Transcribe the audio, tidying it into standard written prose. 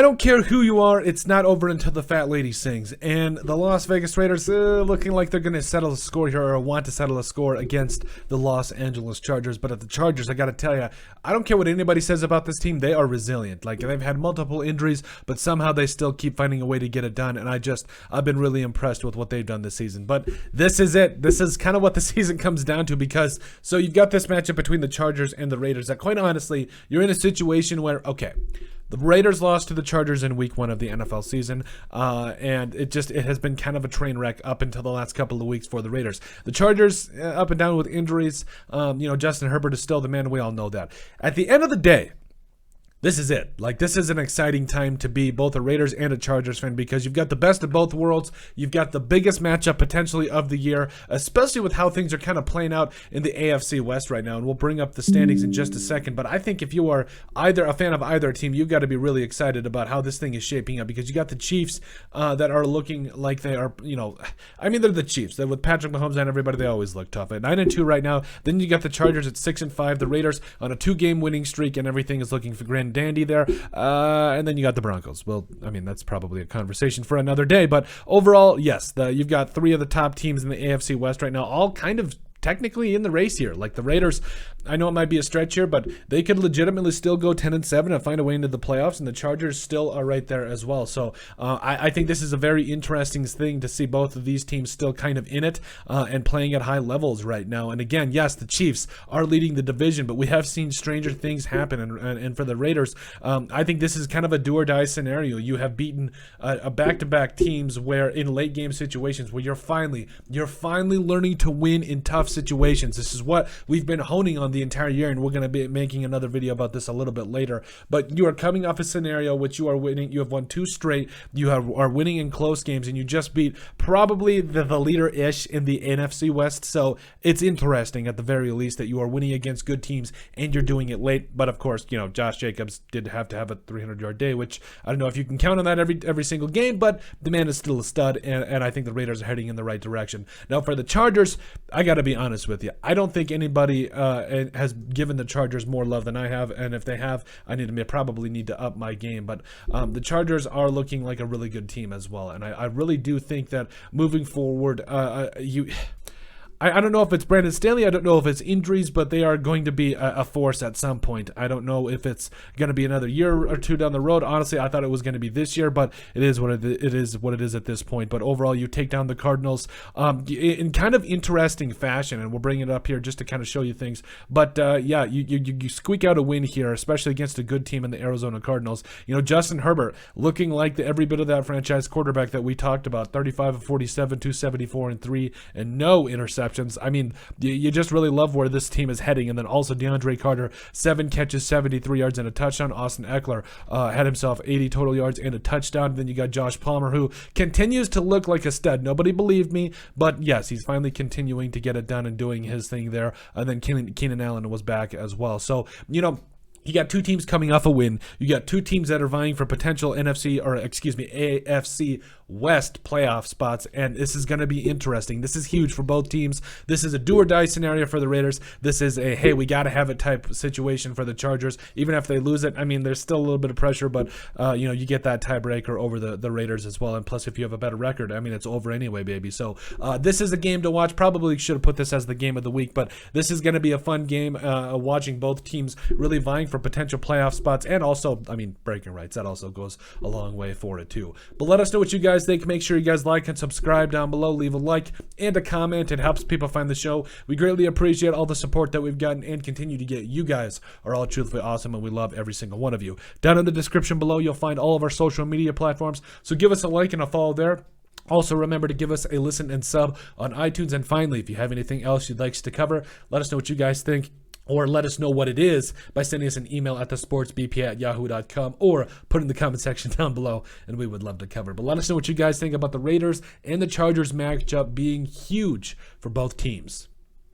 I don't care who you are, it's not over until the fat lady sings. And the Las Vegas Raiders looking like they're going to settle a score here, or want to settle a score against the Los Angeles Chargers. But at the Chargers, I got to tell you, I don't care what anybody says about this team. They are resilient. Like, they've had multiple injuries, but somehow they still keep finding a way to get it done. And I've been really impressed with what they've done this season. But this is it. This is kind of what the season comes down to, because so you've got this matchup between the Chargers and the Raiders that, quite honestly, you're in a situation where, okay, the Raiders lost to the Chargers in week 1 of the NFL season, and it has been kind of a train wreck up until the last couple of weeks for the Raiders. The Chargers, up and down with injuries. Justin Herbert is still the man. We all know that. At the end of the day, this is it. Like, this is an exciting time to be both a Raiders and a Chargers fan, because you've got the best of both worlds. You've got the biggest matchup potentially of the year, especially with how things are kind of playing out in the AFC West right now. And we'll bring up the standings in just a second. But I think if you are either a fan of either team, you've got to be really excited about how this thing is shaping up, because you got the Chiefs that are looking like they are, they're the Chiefs. They're with Patrick Mahomes and everybody, they always look tough. At 9-2 right now. Then you got the Chargers at 6-5. The Raiders on a 2-game winning streak, and everything is looking for grand dandy there, and then you got the Broncos. Well, that's probably a conversation for another day, but overall, yes, you've got 3 of the top teams in the AFC West right now, all kind of technically in the race here. Like the Raiders, I know it might be a stretch here, but they could legitimately still go 10-7 and find a way into the playoffs, and the Chargers still are right there as well. So I think this is a very interesting thing to see both of these teams still kind of in it and playing at high levels right now. And again, yes, the Chiefs are leading the division, but we have seen stranger things happen. And for the Raiders, I think this is kind of a do or die scenario. You have beaten a back-to-back teams where in late game situations where you're finally learning to win in tough situations. This is what we've been honing on the entire year, and we're going to be making another video about this a little bit later. But you are coming off a scenario which you are winning. You have won 2 straight. You are winning in close games, and you just beat probably the leader-ish in the NFC West. So it's interesting at the very least that you are winning against good teams and you're doing it late. But of course, Josh Jacobs did have to have a 300-yard day, which I don't know if you can count on that every single game, but the man is still a stud, and I think the Raiders are heading in the right direction. Now for the Chargers, I got to be honest with you. I don't think anybody has given the Chargers more love than I have, and if they have, I probably need to up my game. But the Chargers are looking like a really good team as well, and I really do think that moving forward, I don't know if it's Brandon Staley. I don't know if it's injuries, but they are going to be a force at some point. I don't know if it's going to be another year or two down the road. Honestly, I thought it was going to be this year, but it is what it is at this point. But overall, you take down the Cardinals in kind of interesting fashion, and we'll bring it up here just to kind of show you things. But you squeak out a win here, especially against a good team in the Arizona Cardinals. Justin Herbert looking like every bit of that franchise quarterback that we talked about. 35 of 47, 274 and 3, and no interceptions. You just really love where this team is heading. And then also DeAndre Carter, 7 catches, 73 yards, and a touchdown. Austin Eckler had himself 80 total yards and a touchdown. Then you got Josh Palmer, who continues to look like a stud. Nobody believed me, but yes, he's finally continuing to get it done and doing his thing there. And then Keenan Allen was back as well. So, you got 2 teams coming off a win. You got 2 teams that are vying for potential AFC West playoff spots, and this is going to be interesting. This is huge for both teams. This is a do-or-die scenario for the Raiders. This is a, hey, we got to have it type situation for the Chargers. Even if they lose it, there's still a little bit of pressure, but, you get that tiebreaker over the Raiders as well, and plus if you have a better record, it's over anyway, baby. So this is a game to watch. Probably should have put this as the game of the week, but this is going to be a fun game, watching both teams really vying for potential playoff spots, and also, breaking rights. That also goes a long way for it too. But let us know what you guys think. Make sure you guys like and subscribe down below. Leave a like and a comment. It helps people find the show. We greatly appreciate all the support that we've gotten and continue to get. You guys are all truthfully awesome, and we love every single one of you. Down in the description below, you'll find all of our social media platforms, so give us a like and a follow there. Also, remember to give us a listen and sub on iTunes. And finally, if you have anything else you'd like us to cover, let us know what you guys think. Or let us know what it is by sending us an email at thesportsbp@yahoo.com, or put in the comment section down below, and we would love to cover. But let us know what you guys think about the Raiders and the Chargers matchup being huge for both teams.